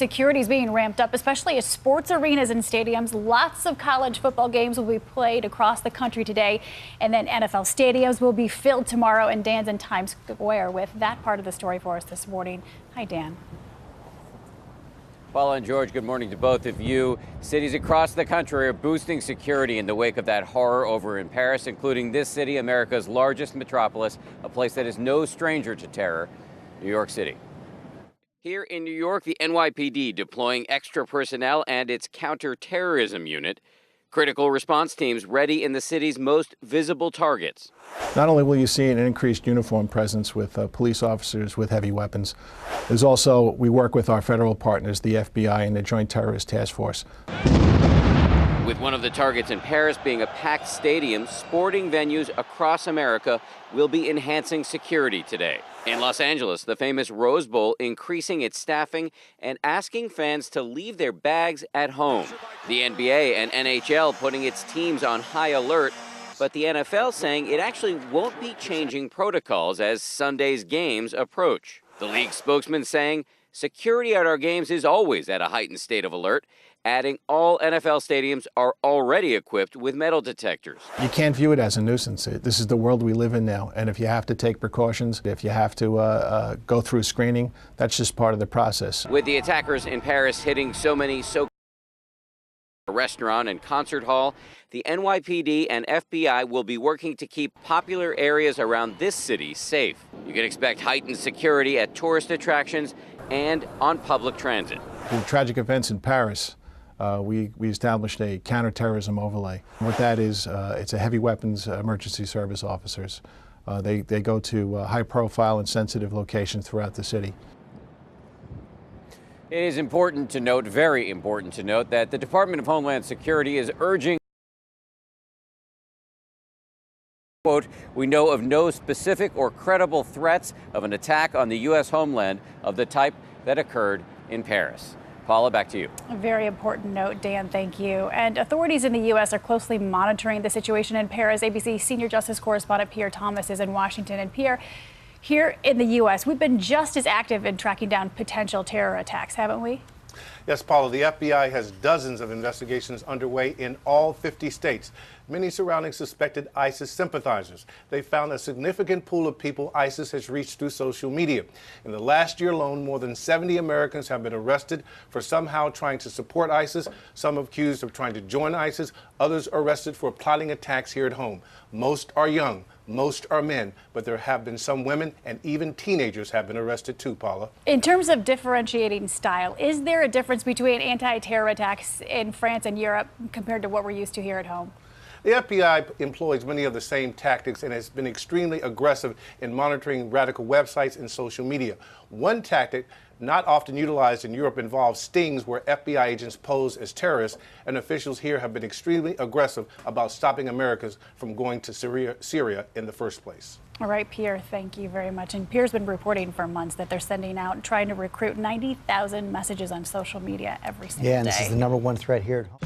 security is being ramped up, especially at sports arenas and stadiums. Lots of college football games will be played across the country today, and then NFL stadiums will be filled tomorrow. And Dan's in Times Square with that part of the story for us this morning. Hi, Dan. Paula and George, good morning to both of you. Cities across the country are boosting security in the wake of that horror over in Paris, including this city, America's largest metropolis, a place that is no stranger to terror, New York City. Here in New York, the NYPD deploying extra personnel and its counterterrorism unit. Critical response teams ready in the city's most visible targets. Not only will you see an increased uniform presence with police officers with heavy weapons, there's also, we work with our federal partners, the FBI and the Joint Terrorist Task Force. With one of the targets in Paris being a packed stadium, sporting venues across America will be enhancing security today. In Los Angeles, the famous Rose Bowl increasing its staffing and asking fans to leave their bags at home. The NBA and NHL putting its teams on high alert, but the NFL saying it actually won't be changing protocols as Sunday's games approach. The league spokesman saying security at our games is always at a heightened state of alert, adding all NFL stadiums are already equipped with metal detectors. You can't view it as a nuisance. This is the world we live in now, and if you have to take precautions, if you have to go through screening, that's just part of the process. With the attackers in Paris hitting so many restaurant and concert hall, the NYPD and FBI will be working to keep popular areas around this city safe. You can expect heightened security at tourist attractions and on public transit. The tragic events in Paris, we established a counterterrorism overlay. What that is, it's a heavy weapons emergency service officers. They go to high profile and sensitive locations throughout the city. It is important to note, very important to note, that the Department of Homeland Security is urging, quote, "We know of no specific or credible threats of an attack on the U.S. homeland of the type that occurred in Paris." Paula, back to you. A very important note, Dan. Thank you. And authorities in the U.S. are closely monitoring the situation in Paris. ABC senior justice correspondent Pierre Thomas is in Washington. And Pierre, here in the U.S., we've been just as active in tracking down potential terror attacks, haven't we? Yes, Paula, the FBI has dozens of investigations underway in all 50 states, many surrounding suspected ISIS sympathizers. They found a significant pool of people ISIS has reached through social media. In the last year alone, more than 70 Americans have been arrested for somehow trying to support ISIS, some accused of trying to join ISIS, others arrested for plotting attacks here at home. Most are young. Most are men, but there have been some women and even teenagers have been arrested too, Paula. In terms of differentiating style, is there a difference between anti-terror attacks in France and Europe compared to what we're used to here at home? The FBI employs many of the same tactics and has been extremely aggressive in monitoring radical websites and social media. One tactic not often utilized in Europe involves stings where FBI agents pose as terrorists, and officials here have been extremely aggressive about stopping Americans from going to Syria in the first place. All right, Pierre, thank you very much. And Pierre's been reporting for months that they're sending out, trying to recruit 90,000 messages on social media every single day. Yeah, and this is the #1 threat here at home.